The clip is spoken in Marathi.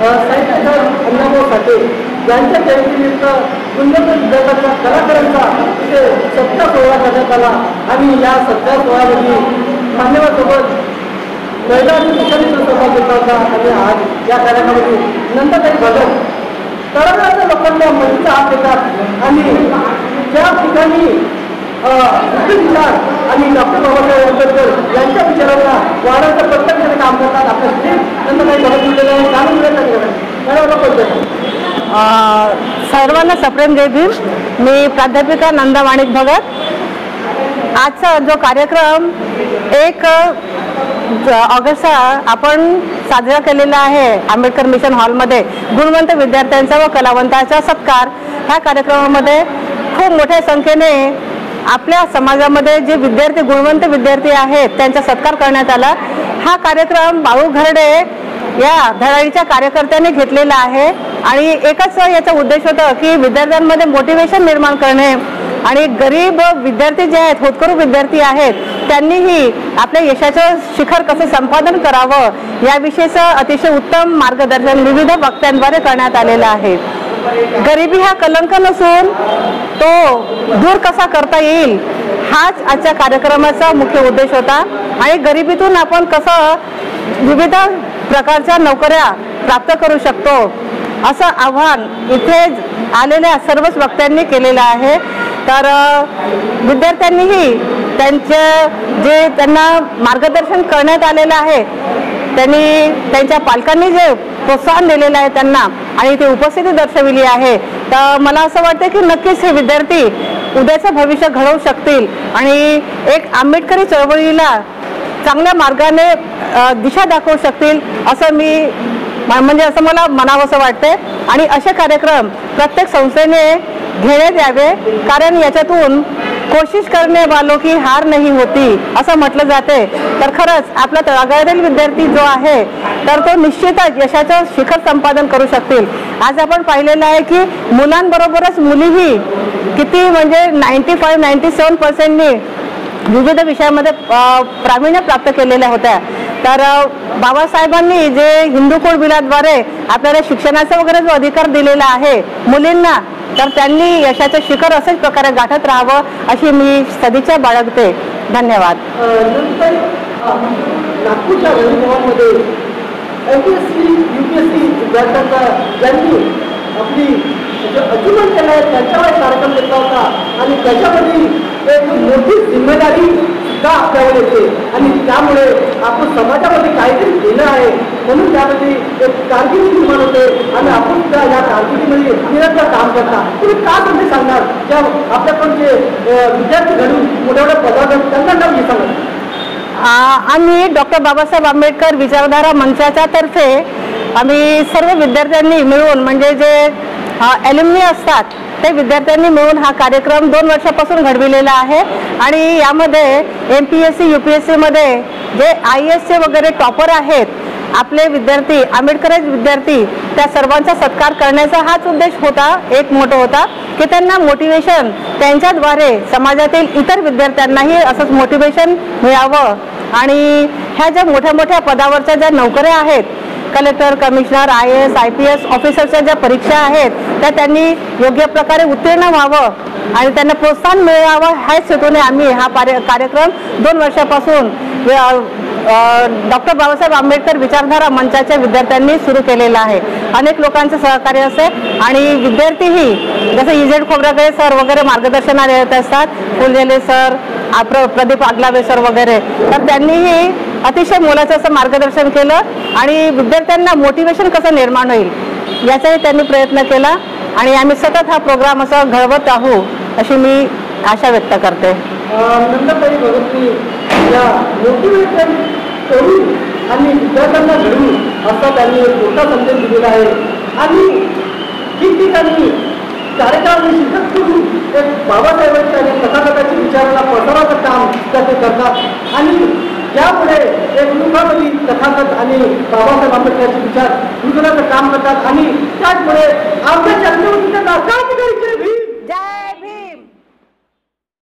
साहित्यकार अण्णाभाऊ साठे यांच्या जयंतीनिमित्त उन्नत विद्यार्थ्यांच्या कलाकारांचा तिथे सत्कार सोहळा करण्यात आला आणि या सत्कार सोहळ्यामध्ये मान्यवरांसोबत महिला आणि शिक्षणाचा सहभाग घेतला होता आणि आज या कार्यक्रमामध्ये नंदताई भगत तळागाळाच्या लोकांना मदतीचा हात देतात आणि ज्या ठिकाणी विचार आणि डॉक्टर बाबासाहेब आंबेडकर यांच्या विचारांना वाढवण्याचं प्रत्यक्षाने काम करतात. आपल्या नंदताई भगत दिलेलं आहे जाणून सर्वांना सप्रेम जय भीम. मी प्राध्यापिका नंदा वाणिक भगत. आजचा जो कार्यक्रम 1 ऑगस्टचा आपण साजरा केलेला आहे आंबेडकर मिशन हॉलमध्ये गुणवंत विद्यार्थ्यांचा व कलावंतांचा सत्कार. ह्या कार्यक्रमामध्ये खूप मोठ्या संख्येने आपल्या समाजामध्ये जे विद्यार्थी गुणवंत विद्यार्थी आहेत त्यांचा सत्कार करण्यात आला. हा कार्यक्रम बाळू घरडे या धडाडीच्या कार्यकर्त्यांनी घेतलेला आहे आणि एकच याचा उद्देश होता की विद्यार्थ्यांमध्ये मोटिवेशन निर्माण करणे आणि गरीब विद्यार्थी जे आहेत होतकरू विद्यार्थी आहेत त्यांनीही आपल्या यशाचं शिखर कसं संपादन करावं याविषयीचं अतिशय उत्तम मार्गदर्शन विविध वक्त्यांद्वारे करण्यात आलेलं आहे. गरिबी हा कलंक नसून तो दूर कसा करता येईल हाच आजच्या कार्यक्रमाचा मुख्य उद्देश होता आणि गरिबीतून आपण कसं विविध प्रकारच्या नोकऱ्या प्राप्त करू शकतो असं आव्हान इथे आलेल्या सर्वच वक्त्यांनी केलेलं आहे. तर विद्यार्थ्यांनीही त्यांना मार्गदर्शन करण्यात आलेलं आहे. त्यांच्या पालकांनी जे प्रोत्साहन दिलेलं आहे त्यांना आणि ते उपस्थिती दर्शविली आहे. तर मला असं वाटतं की नक्कीच हे विद्यार्थी उद्याचं भविष्य घडवू शकतील आणि एक आंबेडकरी चळवळीला चांगल्या मार्गाने दिशा दाखवू शकतील असं असं मला म्हणावंसं वाटते. आणि असे कार्यक्रम प्रत्येक संस्थेने घेण्यात यावे कारण याच्यातून कोशिश करने वालों की हार नहीं होती असं म्हटलं जाते. तर खरंच आपला तळागाळातील विद्यार्थी जो आहे तर तो निश्चितच यशाचं शिखर संपादन करू शकतील. आज आपण पाहिलेलं आहे की मुलांबरोबरच मुलीही किती म्हणजे 95-97% विविध विषयामध्ये प्रावीण्य प्राप्त केलेल्या होत्या. तर बाबासाहेबांनी जे हिंदू कोड बिलाद्वारे आपल्याला शिक्षणाचा वगैरे जो अधिकार दिलेला आहे मुलींना तर त्यांनी यशाचं शिखर अशाच प्रकारे गाठत राहावं अशी मी सदिच्छा बाळगते. धन्यवाद. नागपूरच्या रणभवनमध्ये MPSC UPSC विद्यार्थ्यांचा ज्यांनी आपली अचीवमेंट केलं आहे त्यांच्यावर कार्यक्रम घेतला होता आणि त्याच्यामध्ये एक मोठी जिम्मेदारी सुद्धा आपल्यावर येते आणि त्यामुळे आपण समाजामध्ये काहीतरी केलं आहे म्हणून त्यामध्ये एक कारकिर्दी निर्माण होते आणि आपण सुद्धा या कारकिर्दीमध्ये निरंतर काम करता. तुम्ही का म्हणजे सांगणार ज्या आपल्याकडून जे विद्यार्थी घडून मोठ्या मोठ्या पदावर त्यांना नाव हे सांगणार. आम्ही डॉक्टर बाबासाहेब आंबेडकर विचारधारा मंचाच्या तर्फे आम्ही सर्व विद्यार्थ्यांनी मिळून म्हणजे जे ॲल्युमनी असतात ते विद्यार्थ्यांनी मिळून हा कार्यक्रम 2 वर्षापासून घडविलेला आहे आणि यामध्ये MPSC UPSC मध्ये जे IASचे वगैरे टॉपर आहेत आपले विद्यार्थी आंबेडकरी विद्यार्थी त्या सर्वांचा सत्कार करण्याचा हाच उद्देश होता. एक मोठा होता की त्यांना मोटिवेशन त्यांच्याद्वारे समाजातील इतर विद्यार्थ्यांनाही असंच मोटिवेशन मिळावं आणि ह्या ज्या मोठ्या मोठ्या पदावरच्या ज्या नोकऱ्या आहेत कलेक्टर कमिशनर IAS IPS ऑफिसरच्या ज्या परीक्षा आहेत त्या त्यांनी योग्य प्रकारे उत्तीर्ण व्हावं आणि त्यांना प्रोत्साहन मिळावं ह्याच हेतूने आम्ही हा कार्यक्रम 2 वर्षापासून डॉक्टर बाबासाहेब आंबेडकर विचारधारा मंचाच्या विद्यार्थ्यांनी सुरू केलेला आहे. अनेक लोकांचं सहकार्य असेल आणि विद्यार्थीही जसं EZ खोब्रागळे सर वगैरे मार्गदर्शनाला येत असतात फुलझेले सर प्रदीप आगलावे सर वगैरे तर त्यांनीही अतिशय मोलाचं असं मार्गदर्शन केलं आणि विद्यार्थ्यांना मोटिवेशन कसं निर्माण होईल याचाही त्यांनी प्रयत्न केला आणि आम्ही सतत हा प्रोग्राम असा घडवत आहो अशी मी आशा व्यक्त करते. नंदताई भगतनी या मोटिवेशन करून आणि विद्यार्थ्यांना घडवून असा त्यांनी एक मोठा संदेश दिलेला आहे आणि ठिकठिकाणी कार्यक्रमाने शिकत करून एक बाबासाहेबांच्या आणि तथागताच्या विचाराला पसरवायचं काम ते करतात आणि यामुळे एक लोकांमध्ये तथागत आणि बाबासाहेब आंबेडकरचे विचार रुजवण्याचं काम करतात आणि त्याचमुळे आमच्या चर्चेवर